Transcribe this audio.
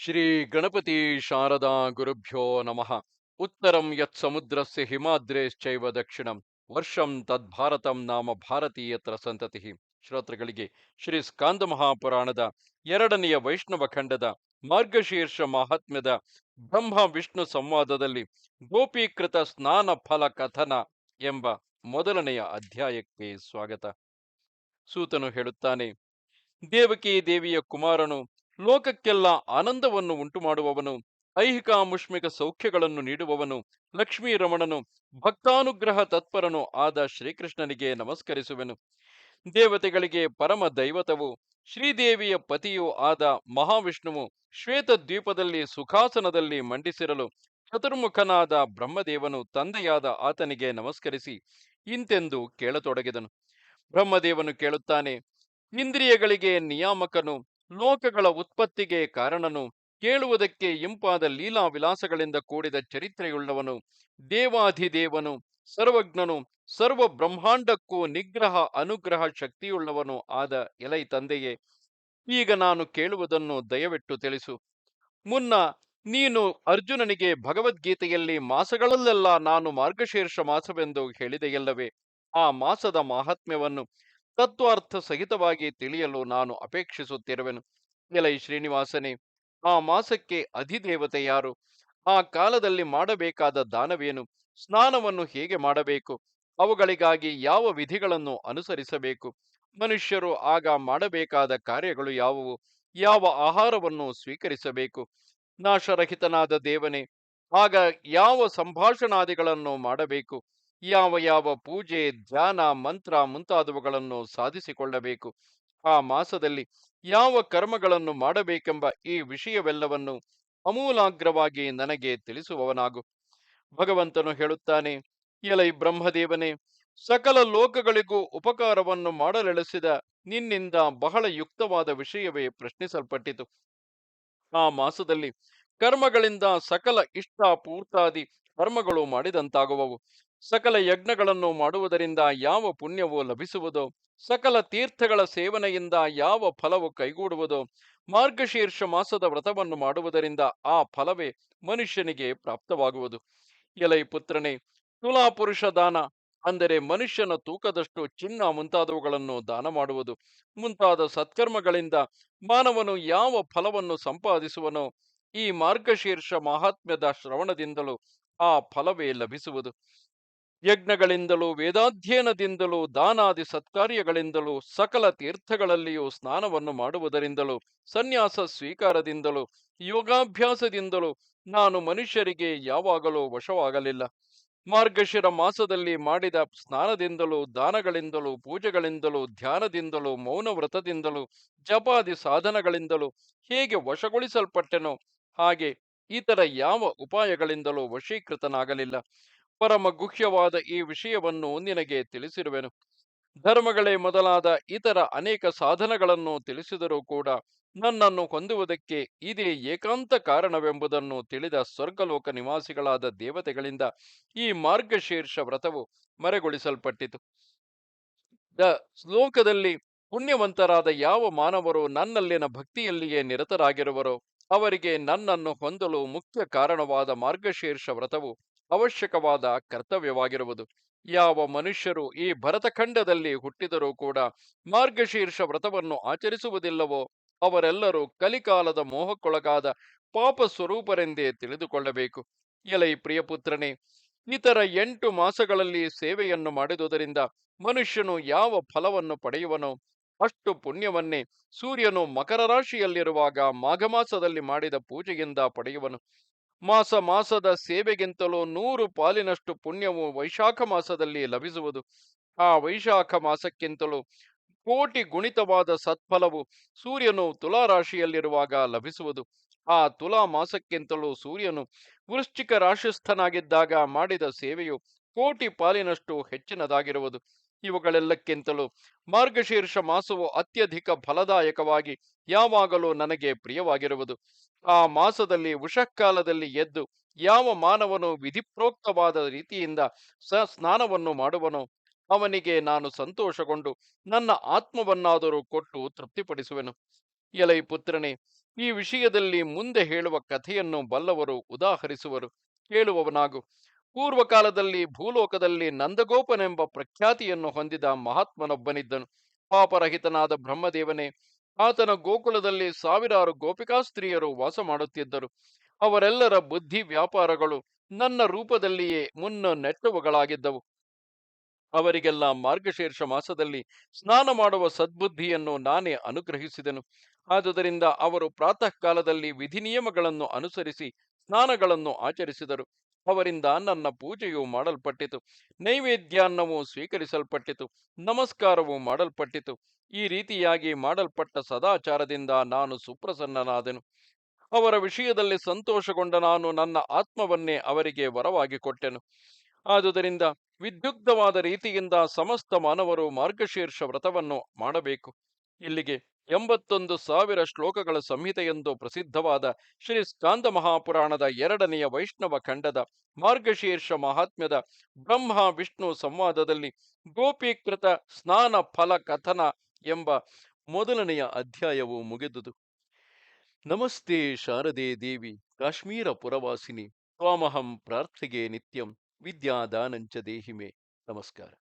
ಶ್ರೀ ಗಣಪತಿ ಶಾರದಾ ಗುರುಭ್ಯೋ ನಮಃ. ಉತ್ತರಂ ಯತ್ ಸಮುದ್ರಸ್ಯ ಹಿಮಾದ್ರೇಶ್ಚೈವ ದಕ್ಷಿಣಂ ವರ್ಷಂ ತದ್ಭಾರತಂ ನಾಮ ಭಾರತೀಯತ್ರ ಸಂತತಿ. ಶ್ರೋತೃಗಳಿಗೆ ಶ್ರೀ ಸ್ಕಾಂದ ಮಹಾಪುರಾಣದ ಎರಡನೆಯ ವೈಷ್ಣವ ಖಂಡದ ಮಾರ್ಗಶೀರ್ಷ ಮಹಾತ್ಮ್ಯದ ಬ್ರಹ್ಮ ವಿಷ್ಣು ಸಂವಾದದಲ್ಲಿ ಗೋಪೀಕೃತ ಸ್ನಾನ ಫಲ ಕಥನ ಎಂಬ ಮೊದಲನೆಯ ಅಧ್ಯಾಯಕ್ಕೆ ಸ್ವಾಗತ. ಸೂತನು ಹೇಳುತ್ತಾನೆ, ದೇವಕಿ ದೇವಿಯ ಕುಮಾರನು ಲೋಕಕ್ಕೆಲ್ಲ ಆನಂದವನ್ನು ಉಂಟು ಮಾಡುವವನು, ಐಹಿಕ ಮುಷ್ಮಿಕ ಸೌಖ್ಯಗಳನ್ನು ನೀಡುವವನು, ಲಕ್ಷ್ಮೀ ರಮಣನು, ಭಕ್ತಾನುಗ್ರಹ ತತ್ಪರನು ಆದ ಶ್ರೀಕೃಷ್ಣನಿಗೆ ನಮಸ್ಕರಿಸುವೆನು. ದೇವತೆಗಳಿಗೆ ಪರಮ ದೈವತವು ಶ್ರೀದೇವಿಯ ಪತಿಯೂ ಆದ ಮಹಾವಿಷ್ಣುವು ಶ್ವೇತ ದ್ವೀಪದಲ್ಲಿ ಸುಖಾಸನದಲ್ಲಿ ಮಂಡಿಸಿರಲು ಚತುರ್ಮುಖನಾದ ಬ್ರಹ್ಮದೇವನು ತಂದೆಯಾದ ಆತನಿಗೆ ನಮಸ್ಕರಿಸಿ ಇಂತೆಂದು ಕೇಳತೊಡಗಿದನು. ಬ್ರಹ್ಮದೇವನು ಕೇಳುತ್ತಾನೆ, ಇಂದ್ರಿಯಗಳಿಗೆ ನಿಯಾಮಕನು, ಲೋಕಗಳ ಉತ್ಪತ್ತಿಗೆ ಕಾರಣನು, ಕೇಳುವುದಕ್ಕೆ ಇಂಪಾದ ಲೀಲಾ ವಿಲಾಸಗಳಿಂದ ಕೂಡಿದ ಚರಿತ್ರೆಯುಳ್ಳವನು, ದೇವಾಧಿದೇವನು, ಸರ್ವಜ್ಞನು, ಸರ್ವ ಬ್ರಹ್ಮಾಂಡಕ್ಕೂ ನಿಗ್ರಹ ಅನುಗ್ರಹ ಶಕ್ತಿಯುಳ್ಳವನು ಆದ ಎಲೈ ತಂದೆಯೇ, ಈಗ ನಾನು ಕೇಳುವುದನ್ನು ದಯವಿಟ್ಟು ತಿಳಿಸು. ಮುನ್ನ ನೀನು ಅರ್ಜುನನಿಗೆ ಭಗವದ್ಗೀತೆಯಲ್ಲಿ ಮಾಸಗಳಲ್ಲೆಲ್ಲ ನಾನು ಮಾರ್ಗಶೀರ್ಷ ಮಾಸವೆಂದು ಹೇಳಿದೆಯಲ್ಲವೇ? ಆ ಮಾಸದ ಮಾಹಾತ್ಮ್ಯವನ್ನು ತತ್ವಾರ್ಥ ಸಹಿತವಾಗಿ ತಿಳಿಯಲು ನಾನು ಅಪೇಕ್ಷಿಸುತ್ತಿರುವೆನು. ಎಲೈ ಶ್ರೀನಿವಾಸನೇ, ಆ ಮಾಸಕ್ಕೆ ಅಧಿದೇವತೆ ಯಾರು? ಆ ಕಾಲದಲ್ಲಿ ಮಾಡಬೇಕಾದ ದಾನವೇನು? ಸ್ನಾನವನ್ನು ಹೇಗೆ ಮಾಡಬೇಕು? ಅವುಗಳಿಗಾಗಿ ಯಾವ ವಿಧಿಗಳನ್ನು ಅನುಸರಿಸಬೇಕು? ಮನುಷ್ಯರು ಆಗ ಮಾಡಬೇಕಾದ ಕಾರ್ಯಗಳು ಯಾವುವು? ಯಾವ ಆಹಾರವನ್ನು ಸ್ವೀಕರಿಸಬೇಕು? ನಾಶರಹಿತನಾದ ದೇವನೇ, ಆಗ ಯಾವ ಸಂಭಾಷಣಾದಿಗಳನ್ನು ಮಾಡಬೇಕು? ಯಾವ ಯಾವ ಪೂಜೆ, ಧ್ಯಾನ, ಮಂತ್ರ ಮುಂತಾದವುಗಳನ್ನು ಸಾಧಿಸಿಕೊಳ್ಳಬೇಕು? ಆ ಮಾಸದಲ್ಲಿ ಯಾವ ಕರ್ಮಗಳನ್ನು ಮಾಡಬೇಕೆಂಬ ಈ ವಿಷಯವೆಲ್ಲವನ್ನು ಅಮೂಲಾಗ್ರವಾಗಿ ನನಗೆ ತಿಳಿಸುವವನಾಗು. ಭಗವಂತನು ಹೇಳುತ್ತಾನೆ, ಎಲೈ ಬ್ರಹ್ಮದೇವನೇ, ಸಕಲ ಲೋಕಗಳಿಗೂ ಉಪಕಾರವನ್ನು ಮಾಡಲೆಳಸಿದ ನಿನ್ನಿಂದ ಬಹಳ ಯುಕ್ತವಾದ ವಿಷಯವೇ ಪ್ರಶ್ನಿಸಲ್ಪಟ್ಟಿತು. ಆ ಮಾಸದಲ್ಲಿ ಕರ್ಮಗಳಿಂದ ಸಕಲ ಇಷ್ಟ ಪೂರ್ತಾದಿ ಕರ್ಮಗಳು ಮಾಡಿದಂತಾಗುವವು. ಸಕಲ ಯಜ್ಞಗಳನ್ನು ಮಾಡುವುದರಿಂದ ಯಾವ ಪುಣ್ಯವು ಲಭಿಸುವುದೋ, ಸಕಲ ತೀರ್ಥಗಳ ಸೇವನೆಯಿಂದ ಯಾವ ಫಲವು ಕೈಗೂಡುವುದೋ, ಮಾರ್ಗಶೀರ್ಷ ಮಾಸದ ವ್ರತವನ್ನು ಮಾಡುವುದರಿಂದ ಆ ಫಲವೇ ಮನುಷ್ಯನಿಗೆ ಪ್ರಾಪ್ತವಾಗುವುದು. ಎಲೈ ಪುತ್ರನೇ, ತುಲಾಪುರುಷ ದಾನ ಅಂದರೆ ಮನುಷ್ಯನ ತೂಕದಷ್ಟು ಚಿನ್ನ ಮುಂತಾದವುಗಳನ್ನು ದಾನ ಮಾಡುವುದು ಮುಂತಾದ ಸತ್ಕರ್ಮಗಳಿಂದ ಮಾನವನು ಯಾವ ಫಲವನ್ನು ಸಂಪಾದಿಸುವನೋ, ಈ ಮಾರ್ಗಶೀರ್ಷ ಮಹಾತ್ಮ್ಯದ ಶ್ರವಣದಿಂದಲೂ ಆ ಫಲವೇ ಲಭಿಸುವುದು. ಯಜ್ಞಗಳಿಂದಲೂ ವೇದಾಧ್ಯಯನದಿಂದಲೂ ದಾನಾದಿ ಸತ್ಕಾರ್ಯಗಳಿಂದಲೂ ಸಕಲ ತೀರ್ಥಗಳಲ್ಲಿಯೂ ಸ್ನಾನವನ್ನು ಮಾಡುವುದರಿಂದಲೂ ಸನ್ಯಾಸ ಸ್ವೀಕಾರದಿಂದಲೂ ಯೋಗಾಭ್ಯಾಸದಿಂದಲೂ ನಾನು ಮನುಷ್ಯರಿಗೆ ಯಾವಾಗಲೂ ವಶವಾಗಲಿಲ್ಲ. ಮಾರ್ಗಶಿರ ಮಾಸದಲ್ಲಿ ಮಾಡಿದ ಸ್ನಾನದಿಂದಲೂ ದಾನಗಳಿಂದಲೂ ಪೂಜೆಗಳಿಂದಲೂ ಧ್ಯಾನದಿಂದಲೂ ಮೌನ ವ್ರತದಿಂದಲೂ ಜಪಾದಿ ಸಾಧನಗಳಿಂದಲೂ ಹೇಗೆ ವಶಗೊಳಿಸಲ್ಪಟ್ಟೆನೋ, ಹಾಗೆ ಇತರ ಯಾವ ಉಪಾಯಗಳಿಂದಲೂ ವಶೀಕೃತನಾಗಲಿಲ್ಲ. ಪರಮ ಗುಹ್ಯವಾದ ಈ ವಿಷಯವನ್ನು ನಿನಗೆ ತಿಳಿಸಿರುವೆನು. ಧರ್ಮಗಳೇ ಮೊದಲಾದ ಇತರ ಅನೇಕ ಸಾಧನಗಳನ್ನು ತಿಳಿಸಿದರೂ ಕೂಡ ನನ್ನನ್ನು ಹೊಂದುವುದಕ್ಕೆ ಇದೇ ಏಕಾಂತ ಕಾರಣವೆಂಬುದನ್ನು ತಿಳಿದ ಸ್ವರ್ಗಲೋಕ ನಿವಾಸಿಗಳಾದ ದೇವತೆಗಳಿಂದ ಈ ಮಾರ್ಗಶೀರ್ಷ ವ್ರತವು ಮರೆಗೊಳಿಸಲ್ಪಟ್ಟಿತು. ಶ್ಲೋಕದಲ್ಲಿ ಪುಣ್ಯವಂತರಾದ ಯಾವ ಮಾನವರು ನನ್ನಲ್ಲಿನ ಭಕ್ತಿಯಲ್ಲಿಯೇ ನಿರತರಾಗಿರುವರೋ ಅವರಿಗೆ ನನ್ನನ್ನು ಹೊಂದಲು ಮುಖ್ಯ ಕಾರಣವಾದ ಮಾರ್ಗಶೀರ್ಷ ವ್ರತವು ಅವಶ್ಯಕವಾದ ಕರ್ತವ್ಯವಾಗಿರುವುದು. ಯಾವ ಮನುಷ್ಯರು ಈ ಭರತಖಂಡದಲ್ಲಿ ಹುಟ್ಟಿದರೂ ಕೂಡ ಮಾರ್ಗಶೀರ್ಷ ವ್ರತವನ್ನು ಆಚರಿಸುವುದಿಲ್ಲವೋ ಅವರೆಲ್ಲರೂ ಕಲಿಕಾಲದ ಮೋಹಕ್ಕೊಳಗಾದ ಪಾಪ ಸ್ವರೂಪರೆಂದೇ ತಿಳಿದುಕೊಳ್ಳಬೇಕು. ಎಲೈ ಪ್ರಿಯಪುತ್ರನೇ, ಇತರ 8 ಮಾಸಗಳಲ್ಲಿ ಸೇವೆಯನ್ನು ಮಾಡಿದುದರಿಂದ ಮನುಷ್ಯನು ಯಾವ ಫಲವನ್ನು ಪಡೆಯುವನೋ ಅಷ್ಟು ಪುಣ್ಯವನ್ನೇ ಸೂರ್ಯನು ಮಕರ ರಾಶಿಯಲ್ಲಿರುವಾಗ ಮಾಘ ಮಾಸದಲ್ಲಿ ಮಾಡಿದ ಪೂಜೆಯಿಂದ ಪಡೆಯುವನು. ಮಾಸ ಮಾಸದ ಸೇವೆಗಿಂತಲೂ 100 ಪಾಲಿನಷ್ಟು ಪುಣ್ಯವು ವೈಶಾಖ ಮಾಸದಲ್ಲಿ ಲಭಿಸುವುದು. ಆ ವೈಶಾಖ ಮಾಸಕ್ಕಿಂತಲೂ ಕೋಟಿ ಗುಣಿತವಾದ ಸತ್ಫಲವು ಸೂರ್ಯನು ತುಲಾ ರಾಶಿಯಲ್ಲಿರುವಾಗ ಲಭಿಸುವುದು. ಆ ತುಲಾ ಮಾಸಕ್ಕಿಂತಲೂ ಸೂರ್ಯನು ವೃಶ್ಚಿಕ ರಾಶಿಸ್ಥನಾಗಿದ್ದಾಗ ಮಾಡಿದ ಸೇವೆಯು ಕೋಟಿ ಪಾಲಿನಷ್ಟು ಹೆಚ್ಚಿನದಾಗಿರುವುದು. ಇವುಗಳೆಲ್ಲಕ್ಕಿಂತಲೂ ಮಾರ್ಗಶೀರ್ಷ ಮಾಸವು ಅತ್ಯಧಿಕ ಫಲದಾಯಕವಾಗಿ ಯಾವಾಗಲೂ ನನಗೆ ಪ್ರಿಯವಾಗಿರುವುದು. ಆ ಮಾಸದಲ್ಲಿ ಉಷಃಕಾಲದಲ್ಲಿ ಎದ್ದು ಯಾವ ಮಾನವನು ವಿಧಿಪ್ರೋಕ್ತವಾದ ರೀತಿಯಿಂದ ಸ್ನಾನವನ್ನು ಮಾಡುವನೋ ಅವನಿಗೆ ನಾನು ಸಂತೋಷಗೊಂಡು ನನ್ನ ಆತ್ಮವನ್ನಾದರೂ ಕೊಟ್ಟು ತೃಪ್ತಿಪಡಿಸುವೆನು. ಎಲೈ ಪುತ್ರನೇ, ಈ ವಿಷಯದಲ್ಲಿ ಮುಂದೆ ಹೇಳುವ ಕಥೆಯನ್ನು ಬಲ್ಲವರು ಉದಾಹರಿಸುವರು. ಕೇಳುವವನಾಗು. ಪೂರ್ವಕಾಲದಲ್ಲಿ ಭೂಲೋಕದಲ್ಲಿ ನಂದಗೋಪನೆಂಬ ಪ್ರಖ್ಯಾತಿಯನ್ನು ಹೊಂದಿದ ಮಹಾತ್ಮನೊಬ್ಬನಿದ್ದನು. ಪಾಪರಹಿತನಾದ ಬ್ರಹ್ಮದೇವನೇ, ಆತನ ಗೋಕುಲದಲ್ಲಿ ಸಾವಿರಾರು ಗೋಪಿಕಾಸ್ತ್ರೀಯರು ವಾಸ ಮಾಡುತ್ತಿದ್ದರು. ಅವರೆಲ್ಲರ ಬುದ್ಧಿ ವ್ಯಾಪಾರಗಳು ನನ್ನ ರೂಪದಲ್ಲಿಯೇ ನೆಟ್ಟವುಗಳಾಗಿದ್ದವು. ಅವರಿಗೆಲ್ಲ ಮಾರ್ಗಶೀರ್ಷ ಮಾಸದಲ್ಲಿ ಸ್ನಾನ ಮಾಡುವ ಸದ್ಬುದ್ಧಿಯನ್ನು ನಾನೇ ಅನುಗ್ರಹಿಸಿದೆನು. ಆದುದರಿಂದ ಅವರು ಪ್ರಾತಃ ಕಾಲದಲ್ಲಿ ವಿಧಿ ನಿಯಮಗಳನ್ನು ಅನುಸರಿಸಿ ಸ್ನಾನಗಳನ್ನು ಆಚರಿಸಿದರು. ಅವರಿಂದ ನನ್ನ ಪೂಜೆಯು ಮಾಡಲ್ಪಟ್ಟಿತು, ನೈವೇದ್ಯಾನ್ನವು ಸ್ವೀಕರಿಸಲ್ಪಟ್ಟಿತು, ನಮಸ್ಕಾರವು ಮಾಡಲ್ಪಟ್ಟಿತು. ಈ ರೀತಿಯಾಗಿ ಮಾಡಲ್ಪಟ್ಟ ಸದಾಚಾರದಿಂದ ನಾನು ಸುಪ್ರಸನ್ನನಾದೆನು. ಅವರ ವಿಷಯದಲ್ಲಿ ಸಂತೋಷಗೊಂಡ ನಾನು ನನ್ನ ಆತ್ಮವನ್ನೇ ಅವರಿಗೆ ವರವಾಗಿ ಕೊಟ್ಟೆನು. ಆದುದರಿಂದ ವಿದ್ಯುಕ್ತವಾದ ರೀತಿಯಿಂದ ಸಮಸ್ತ ಮಾನವರು ಮಾರ್ಗಶೀರ್ಷ ವ್ರತವನ್ನು ಮಾಡಬೇಕು. ಇಲ್ಲಿಗೆ 81,000 ಶ್ಲೋಕಗಳ ಸಂಹಿತೆಯೆಂದು ಪ್ರಸಿದ್ಧವಾದ ಶ್ರೀ ಸ್ಕಾಂದ ಮಹಾಪುರಾಣದ 2ನೆಯ ವೈಷ್ಣವ ಖಂಡದ ಮಾರ್ಗಶೀರ್ಷ ಮಹಾತ್ಮ್ಯದ ಬ್ರಹ್ಮ ವಿಷ್ಣು ಸಂವಾದದಲ್ಲಿ ಗೋಪೀಕೃತ ಸ್ನಾನ ಫಲ ಕಥನ ಎಂಬ ಮೊದಲನೆಯ ಅಧ್ಯಾಯವು ಮುಗಿದುದು. ನಮಸ್ತೆ ಶಾರದೆ ದೇವಿ, ಕಾಶ್ಮೀರ ಪುರವಾಸಿನಿ, ತ್ವಾಮಹಂ ಪ್ರಾರ್ಥಿಗೆ ನಿತ್ಯಂ, ವಿದ್ಯಾದಾನಂಚ ದೇಹಿಮೆ. ನಮಸ್ಕಾರ.